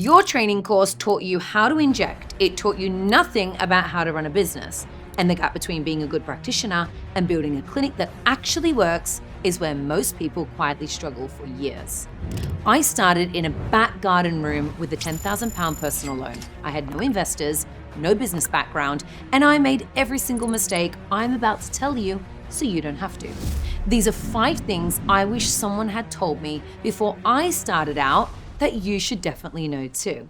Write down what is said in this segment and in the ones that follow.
Your training course taught you how to inject. It taught you nothing about how to run a business. And the gap between being a good practitioner and building a clinic that actually works is where most people quietly struggle for years. I started in a back garden room with a £10,000 personal loan. I had no investors, no business background, and I made every single mistake I'm about to tell you so you don't have to. These are 5 things I wish someone had told me before I started out that you should definitely know too.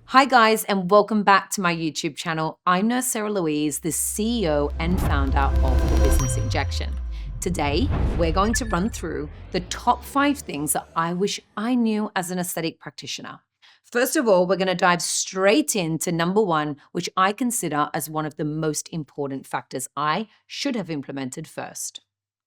Hi guys, and welcome back to my YouTube channel. I'm Nurse Sarah Louise, the CEO and founder of the business Injection. Today, we're going to run through the top 5 things that I wish I knew as an aesthetic practitioner. First of all, we're going to dive straight into number 1, which I consider as one of the most important factors I should have implemented first.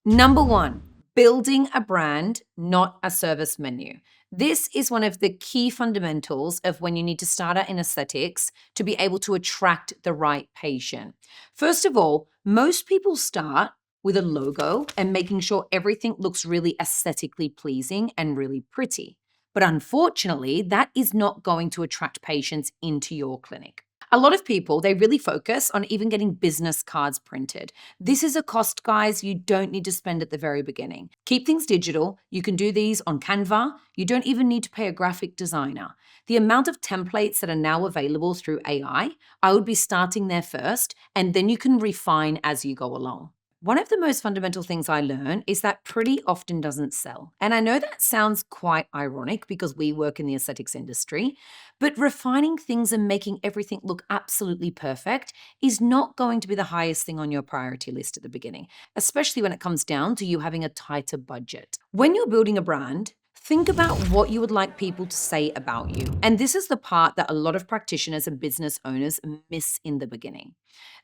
Number 1, building a brand, not a service menu. This is one of the key fundamentals of when you need to start out in aesthetics to be able to attract the right patient. First of all, most people start with a logo and making sure everything looks really aesthetically pleasing and really pretty. But unfortunately, that is not going to attract patients into your clinic. A lot of people, they really focus on even getting business cards printed. This is a cost, guys, you don't need to spend at the very beginning. Keep things digital. You can do these on Canva. You don't even need to pay a graphic designer. The amount of templates that are now available through AI, I would be starting there first, and then you can refine as you go along. One of the most fundamental things I learned is that pretty often doesn't sell. And I know that sounds quite ironic because we work in the aesthetics industry, but refining things and making everything look absolutely perfect is not going to be the highest thing on your priority list at the beginning, especially when it comes down to you having a tighter budget. When you're building a brand, think about what you would like people to say about you. And this is the part that a lot of practitioners and business owners miss in the beginning.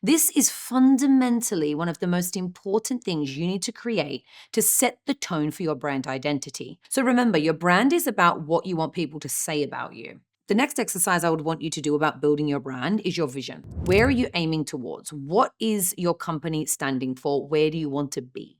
This is fundamentally one of the most important things you need to create to set the tone for your brand identity. So remember, your brand is about what you want people to say about you. The next exercise I would want you to do about building your brand is your vision. Where are you aiming towards? What is your company standing for? Where do you want to be?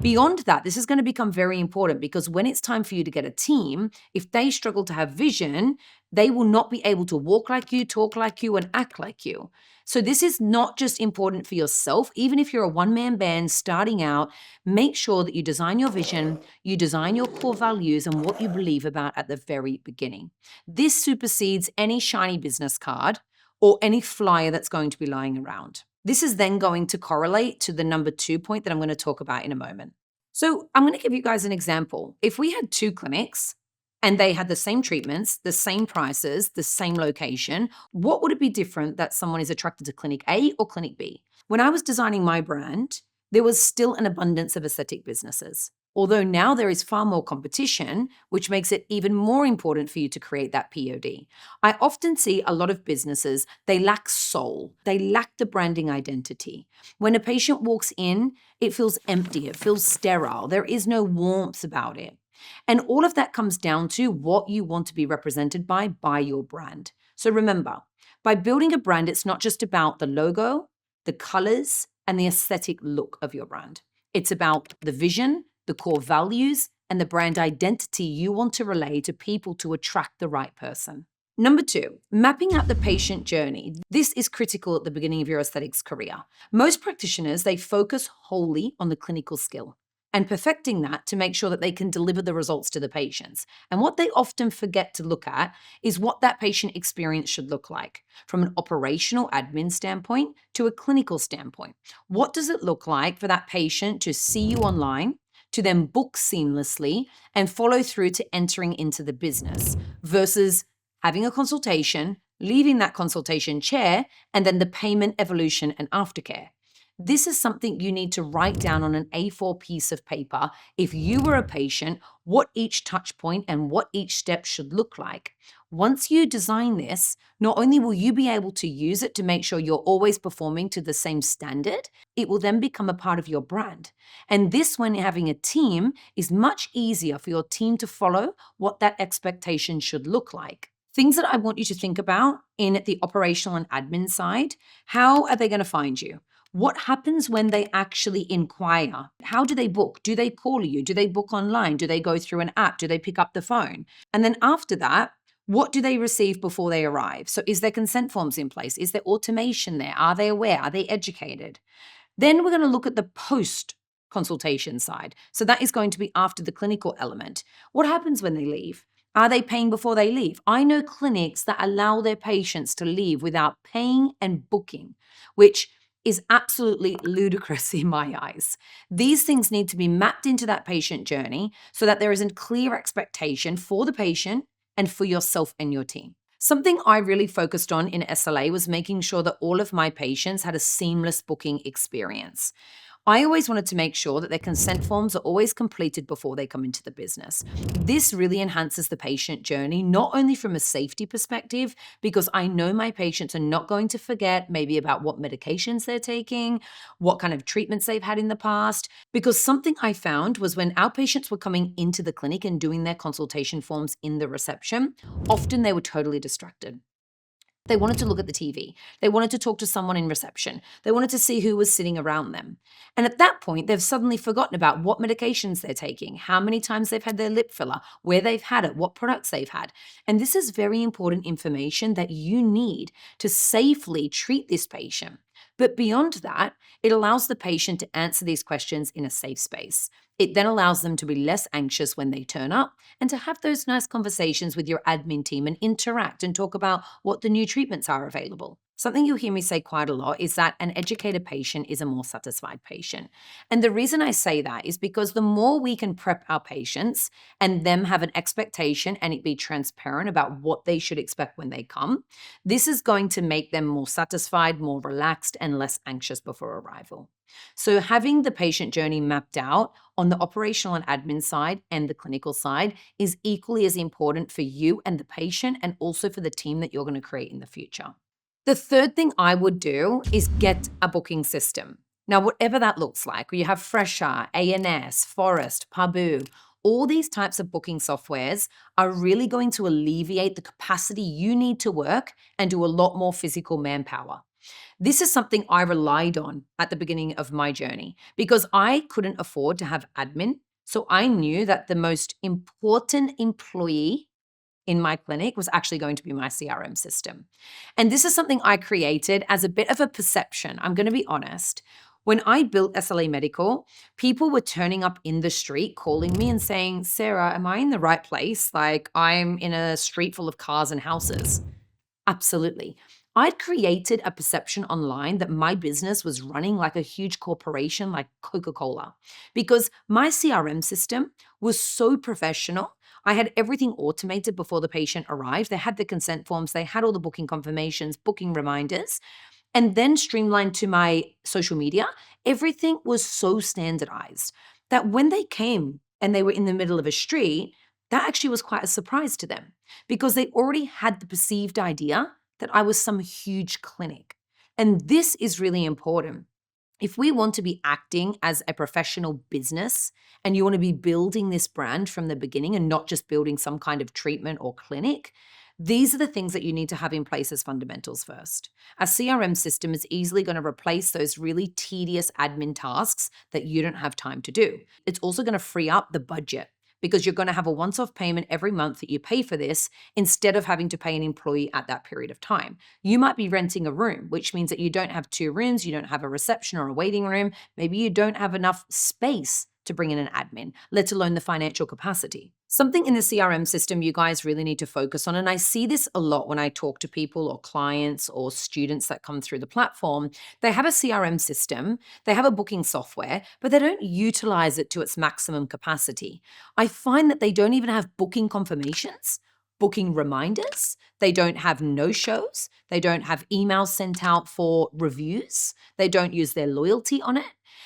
Beyond that, this is going to become very important because when it's time for you to get a team, if they struggle to have vision, they will not be able to walk like you, talk like you, and act like you. So this is not just important for yourself. Even if you're a one-man band starting out, make sure that you design your vision, you design your core values and what you believe about at the very beginning. This supersedes any shiny business card or any flyer that's going to be lying around. This is then going to correlate to the number 2 point that I'm going to talk about in a moment. So I'm going to give you guys an example. If we had 2 clinics and they had the same treatments, the same prices, the same location, what would it be different that someone is attracted to clinic A or clinic B? When I was designing my brand, there was still an abundance of aesthetic businesses. Although now there is far more competition, which makes it even more important for you to create that POD. I often see a lot of businesses, they lack soul. They lack the branding identity. When a patient walks in, it feels empty. It feels sterile. There is no warmth about it. And all of that comes down to what you want to be represented by your brand. So remember, by building a brand, it's not just about the logo, the colors, and the aesthetic look of your brand. It's about the vision, the core values, and the brand identity you want to relay to people to attract the right person. Number 2, mapping out the patient journey. This is critical at the beginning of your aesthetics career. Most practitioners, they focus wholly on the clinical skill and perfecting that to make sure that they can deliver the results to the patients. And what they often forget to look at is what that patient experience should look like from an operational admin standpoint to a clinical standpoint. What does it look like for that patient to see you online, to then book seamlessly and follow through to entering into the business versus having a consultation, leaving that consultation chair, and then the payment evolution and aftercare? This is something you need to write down on an A4 piece of paper. If you were a patient, what each touch point and what each step should look like. Once you design this, not only will you be able to use it to make sure you're always performing to the same standard, it will then become a part of your brand. And this, when having a team, is much easier for your team to follow what that expectation should look like. Things that I want you to think about in the operational and admin side, how are they going to find you? What happens when they actually inquire? How do they book? Do they call you? Do they book online? Do they go through an app? Do they pick up the phone? And then after that, What do they receive before they arrive? So is there consent forms in place? Is there automation there? Are they aware? Are they educated? Then we're going to look at the post consultation side. So that is going to be after the clinical element. What happens when they leave? Are they paying before they leave? I know clinics that allow their patients to leave without paying and booking, which is absolutely ludicrous in my eyes. These things need to be mapped into that patient journey so that there is a clear expectation for the patient and for yourself and your team. Something I really focused on in SLA was making sure that all of my patients had a seamless booking experience. I always wanted to make sure that their consent forms are always completed before they come into the business. This really enhances the patient journey, not only from a safety perspective, because I know my patients are not going to forget maybe about what medications they're taking, what kind of treatments they've had in the past, because something I found was when our patients were coming into the clinic and doing their consultation forms in the reception, often they were totally distracted. They wanted to look at the TV. They wanted to talk to someone in reception. They wanted to see who was sitting around them. And at that point, they've suddenly forgotten about what medications they're taking, how many times they've had their lip filler, where they've had it, what products they've had. And this is very important information that you need to safely treat this patient. But beyond that, it allows the patient to answer these questions in a safe space. It then allows them to be less anxious when they turn up and to have those nice conversations with your admin team and interact and talk about what the new treatments are available. Something you'll hear me say quite a lot is that an educated patient is a more satisfied patient. And the reason I say that is because the more we can prep our patients and them have an expectation and it be transparent about what they should expect when they come, this is going to make them more satisfied, more relaxed, and less anxious before arrival. So having the patient journey mapped out on the operational and admin side and the clinical side is equally as important for you and the patient and also for the team that you're going to create in the future. The third thing I would do is get a booking system. Now, whatever that looks like, you have Fresher, ANS, Forest, Paboo, all these types of booking softwares are really going to alleviate the capacity you need to work and do a lot more physical manpower. This is something I relied on at the beginning of my journey because I couldn't afford to have admin. So I knew that the most important employee in my clinic was actually going to be my CRM system. And this is something I created as a bit of a perception. I'm going to be honest. When I built SLA Medical, people were turning up in the street calling me and saying, Sarah, am I in the right place? Like I'm in a street full of cars and houses. Absolutely. I'd created a perception online that my business was running like a huge corporation like Coca-Cola because my CRM system was so professional. I had everything automated before the patient arrived. They had the consent forms, they had all the booking confirmations, booking reminders, and then streamlined to my social media. Everything was so standardized that when they came and they were in the middle of a street, that actually was quite a surprise to them because they already had the perceived idea that I was some huge clinic. And this is really important. If we want to be acting as a professional business and you want to be building this brand from the beginning and not just building some kind of treatment or clinic, these are the things that you need to have in place as fundamentals first. A CRM system is easily going to replace those really tedious admin tasks that you don't have time to do. It's also going to free up the budget because you're going to have a once-off payment every month that you pay for this instead of having to pay an employee at that period of time. You might be renting a room, which means that you don't have 2 rooms, you don't have a reception or a waiting room, maybe you don't have enough space to bring in an admin, let alone the financial capacity. Something in the CRM system you guys really need to focus on, and I see this a lot when I talk to people or clients or students that come through the platform, they have a CRM system, they have a booking software, but they don't utilize it to its maximum capacity. I find that they don't even have booking confirmations, booking reminders, they don't have no-shows, they don't have emails sent out for reviews, they don't use their loyalty on it.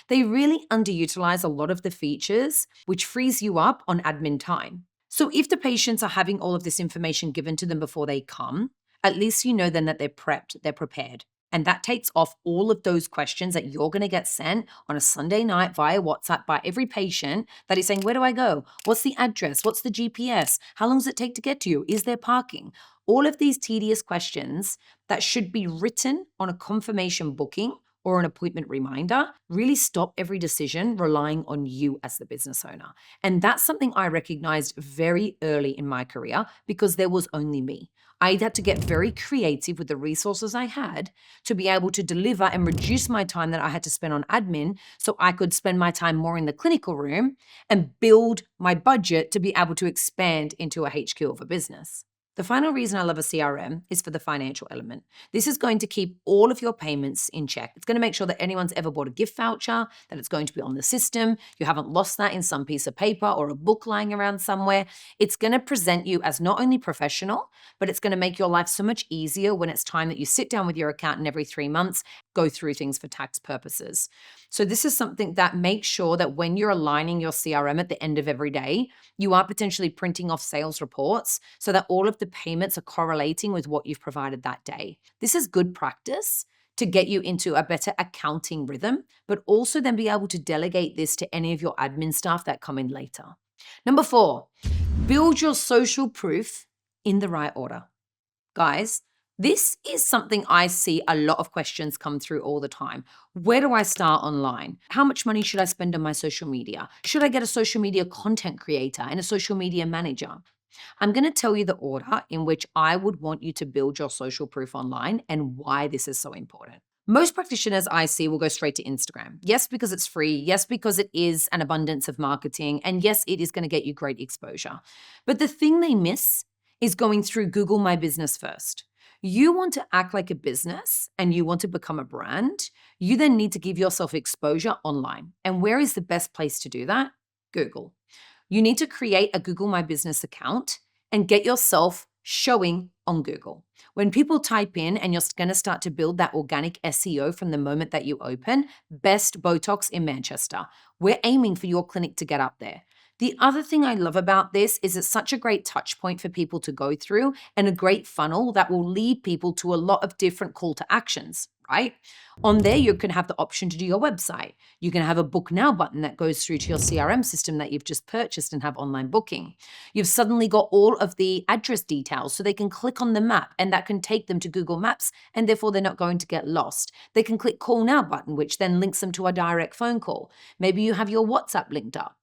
They really underutilize a lot of the features, which frees you up on admin time. So if the patients are having all of this information given to them before they come, at least you know then that they're prepped, they're prepared. And that takes off all of those questions that you're going to get sent on a Sunday night via WhatsApp by every patient that is saying, where do I go? What's the address? What's the GPS? How long does it take to get to you? Is there parking? All of these tedious questions that should be written on a confirmation booking or an appointment reminder really stop every decision relying on you as the business owner. And that's something I recognized very early in my career because there was only me. I had to get very creative with the resources I had to be able to deliver and reduce my time that I had to spend on admin so I could spend my time more in the clinical room and build my budget to be able to expand into a HQ of a business. The final reason I love a CRM is for the financial element. This is going to keep all of your payments in check. It's going to make sure that anyone's ever bought a gift voucher, that it's going to be on the system. You haven't lost that in some piece of paper or a book lying around somewhere. It's going to present you as not only professional, but it's going to make your life so much easier when it's time that you sit down with your accountant every 3 months, go through things for tax purposes. So this is something that makes sure that when you're aligning your CRM at the end of every day, you are potentially printing off sales reports so that all of the payments are correlating with what you've provided that day. This is good practice to get you into a better accounting rhythm, but also then be able to delegate this to any of your admin staff that come in later. Number 4, build your social proof in the right order. Guys, this is something I see a lot of questions come through all the time. Where do I start online? How much money should I spend on my social media? Should I get a social media content creator and a social media manager? I'm going to tell you the order in which I would want you to build your social proof online and why this is so important. Most practitioners I see will go straight to Instagram. Yes, because it's free. Yes, because it is an abundance of marketing. And yes, it is going to get you great exposure. But the thing they miss is going through Google My Business first. You want to act like a business and you want to become a brand. You then need to give yourself exposure online. And where is the best place to do that? Google. You need to create a Google My Business account and get yourself showing on Google. When people type in and you're going to start to build that organic SEO from the moment that you open, best Botox in Manchester. We're aiming for your clinic to get up there. The other thing I love about this is it's such a great touch point for people to go through and a great funnel that will lead people to a lot of different call to actions, right? On there, you can have the option to do your website. You can have a book now button that goes through to your CRM system that you've just purchased and have online booking. You've suddenly got all of the address details so they can click on the map and that can take them to Google Maps and therefore they're not going to get lost. They can click call now button, which then links them to a direct phone call. Maybe you have your WhatsApp linked up.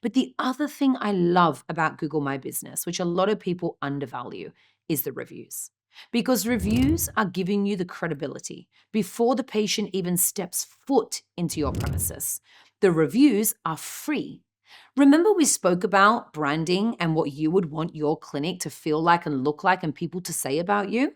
But the other thing I love about Google My Business, which a lot of people undervalue, is the reviews. Because reviews are giving you the credibility before the patient even steps foot into your premises. The reviews are free. Remember we spoke about branding and what you would want your clinic to feel like and look like and people to say about you?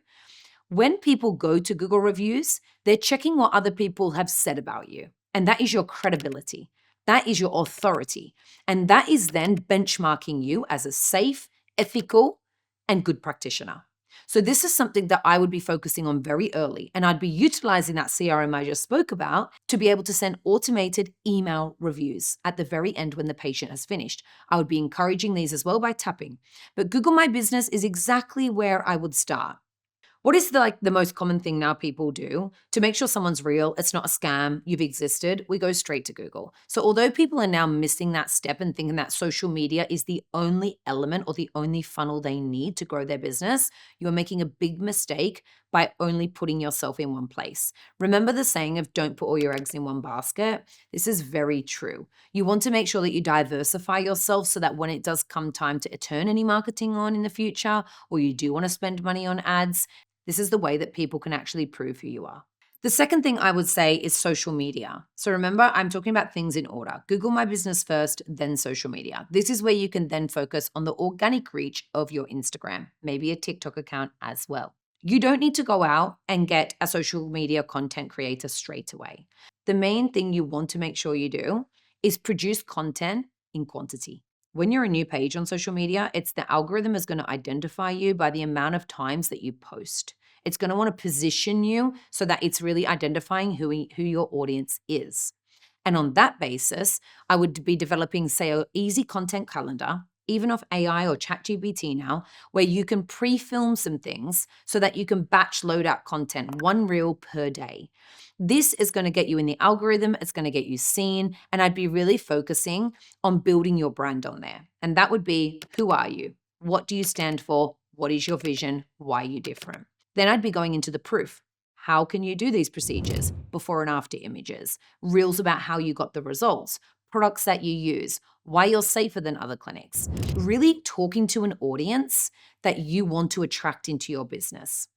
When people go to Google reviews, they're checking what other people have said about you. And that is your credibility. That is your authority. And that is then benchmarking you as a safe, ethical, and good practitioner. So this is something that I would be focusing on very early. And I'd be utilizing that CRM I just spoke about to be able to send automated email reviews at the very end when the patient has finished. I would be encouraging these as well by tapping. But Google My Business is exactly where I would start. What is the most common thing now people do to make sure someone's real, it's not a scam, you've existed? We go straight to Google. So although people are now missing that step and thinking that social media is the only element or the only funnel they need to grow their business, you are making a big mistake by only putting yourself in one place. Remember the saying of don't put all your eggs in one basket? This is very true. You want to make sure that you diversify yourself so that when it does come time to turn any marketing on in the future, or you do want to spend money on ads, this is the way that people can actually prove who you are. The second thing I would say is social media. So remember, I'm talking about things in order. Google My Business first, then social media. This is where you can then focus on the organic reach of your Instagram, maybe a TikTok account as well. You don't need to go out and get a social media content creator straight away. The main thing you want to make sure you do is produce content in quantity. When you're a new page on social media, it's the algorithm is going to identify you by the amount of times that you post. It's going to want to position you so that it's really identifying who your audience is. And on that basis, I would be developing, say, an easy content calendar, even off AI or ChatGPT now, where you can pre-film some things so that you can batch load out content, one reel per day. This is going to get you in the algorithm. It's going to get you seen. And I'd be really focusing on building your brand on there. And that would be, who are you? What do you stand for? What is your vision? Why are you different? Then I'd be going into the proof. how can you do these procedures, before and after images, reels about how you got the results, products that you use, why you're safer than other clinics, really talking to an audience that you want to attract into your business.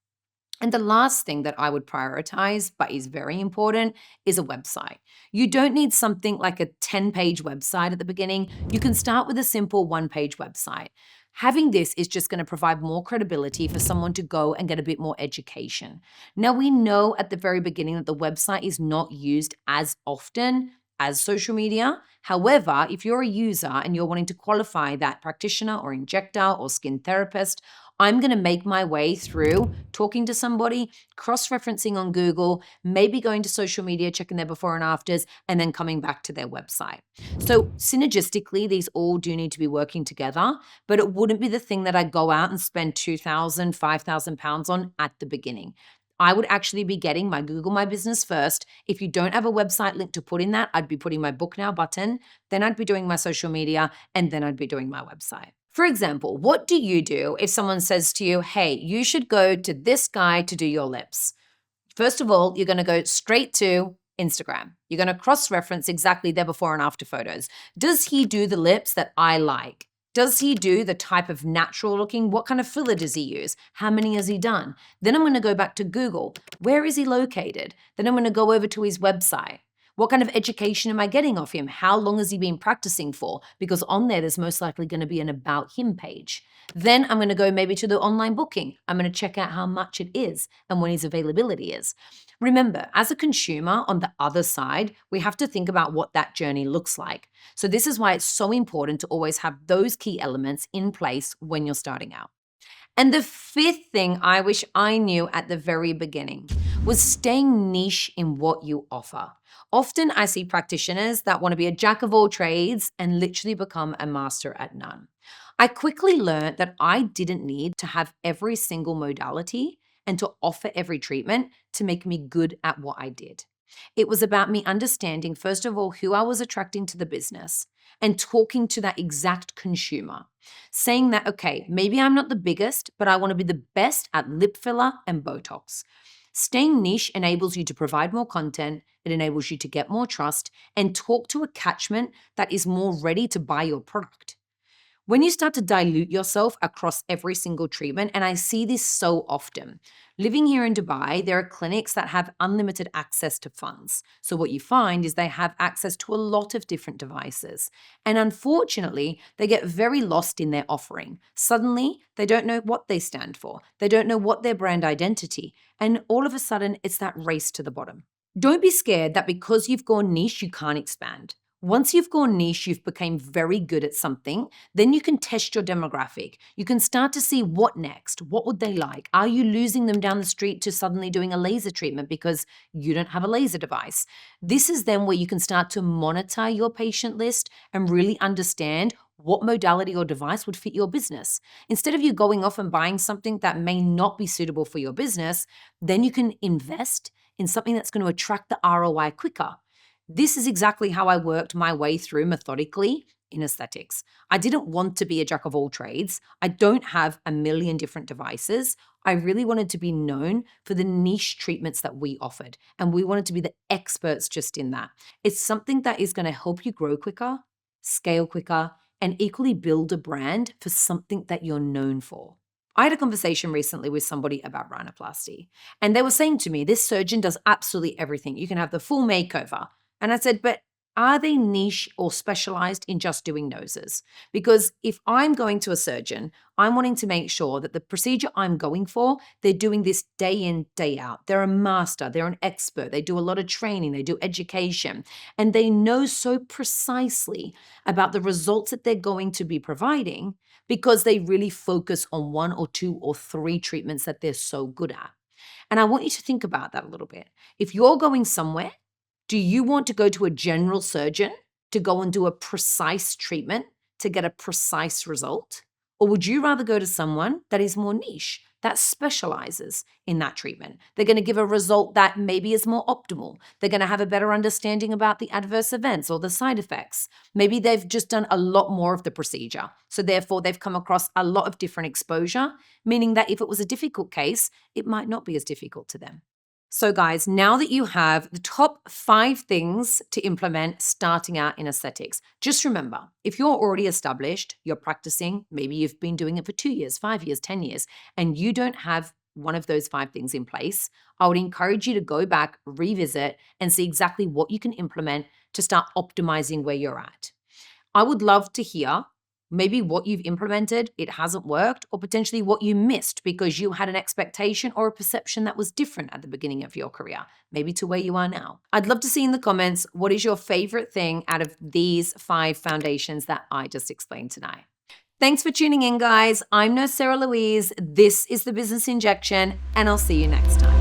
And the last thing that I would prioritize, but is very important, is a website. You don't need something like a 10-page website at the beginning. You can start with a simple one-page website. Having this is just going to provide more credibility for someone to go and get a bit more education. Now, we know at the very beginning that the website is not used as often as social media. However, if you're a user and you're wanting to qualify that practitioner or injector or skin therapist, I'm going to make my way through talking to somebody, cross-referencing on Google, maybe going to social media, checking their before and afters, and then coming back to their website. So synergistically, these all do need to be working together, but it wouldn't be the thing that I go out and spend £2,000, £5,000 on at the beginning. I would actually be getting my Google My Business first. If you don't have a website link to put in that, I'd be putting my book now button, then I'd be doing my social media, and then I'd be doing my website. For example, what do you do if someone says to you, hey, you should go to this guy to do your lips? First of all, you're going to go straight to Instagram. You're going to cross-reference exactly their before and after photos. Does he do the lips that I like? Does he do the type of natural looking? What kind of filler does he use? How many has he done? Then I'm going to go back to Google. Where is he located? Then I'm going to go over to his website. What kind of education am I getting off him? How long has he been practicing for? Because on there's most likely going to be an about him page. Then I'm going to go maybe to the online booking. I'm going to check out how much it is and when his availability is. Remember, as a consumer on the other side, we have to think about what that journey looks like. So this is why it's so important to always have those key elements in place when you're starting out. And the fifth thing I wish I knew at the very beginning was staying niche in what you offer. Often I see practitioners that want to be a jack of all trades and literally become a master at none. I quickly learned that I didn't need to have every single modality and to offer every treatment to make me good at what I did. It was about me understanding, first of all, who I was attracting to the business and talking to that exact consumer. Saying that, okay, maybe I'm not the biggest, but I want to be the best at lip filler and Botox. Staying niche enables you to provide more content, it enables you to get more trust and talk to a catchment that is more ready to buy your product. When you start to dilute yourself across every single treatment, and I see this so often, living here in Dubai, there are clinics that have unlimited access to funds. So what you find is they have access to a lot of different devices. And unfortunately, they get very lost in their offering. Suddenly, they don't know what they stand for. They don't know what their brand identity. And all of a sudden, it's that race to the bottom. Don't be scared that because you've gone niche, you can't expand. Once you've gone niche, you've become very good at something, then you can test your demographic. You can start to see what next. What would they like? Are you losing them down the street to suddenly doing a laser treatment because you don't have a laser device? This is then where you can start to monitor your patient list and really understand what modality or device would fit your business. Instead of you going off and buying something that may not be suitable for your business, then you can invest in something that's going to attract the ROI quicker. This is exactly how I worked my way through methodically in aesthetics. I didn't want to be a jack of all trades. I don't have a million different devices. I really wanted to be known for the niche treatments that we offered, and we wanted to be the experts just in that. It's something that is going to help you grow quicker, scale quicker, and equally build a brand for something that you're known for. I had a conversation recently with somebody about rhinoplasty, and they were saying to me, this surgeon does absolutely everything. You can have the full makeover. And I said, but are they niche or specialized in just doing noses? Because if I'm going to a surgeon, I'm wanting to make sure that the procedure I'm going for, they're doing this day in, day out. They're a master, they're an expert, they do a lot of training, they do education, and they know so precisely about the results that they're going to be providing because they really focus on one or two or three treatments that they're so good at. And I want you to think about that a little bit. If you're going somewhere, do you want to go to a general surgeon to go and do a precise treatment to get a precise result? Or would you rather go to someone that is more niche, that specializes in that treatment? They're going to give a result that maybe is more optimal. They're going to have a better understanding about the adverse events or the side effects. Maybe they've just done a lot more of the procedure. So therefore, they've come across a lot of different exposure, meaning that if it was a difficult case, it might not be as difficult to them. So guys, now that you have the top 5 things to implement starting out in aesthetics, just remember, if you're already established, you're practicing, maybe you've been doing it for 2 years, 5 years, 10 years, and you don't have one of those 5 things in place, I would encourage you to go back, revisit, and see exactly what you can implement to start optimizing where you're at. I would love to hear maybe what you've implemented, it hasn't worked, or potentially what you missed because you had an expectation or a perception that was different at the beginning of your career, maybe to where you are now. I'd love to see in the comments, what is your favorite thing out of these 5 foundations that I just explained tonight? Thanks for tuning in, guys. I'm Nurse Sarah Louise. This is the Business Injection, and I'll see you next time.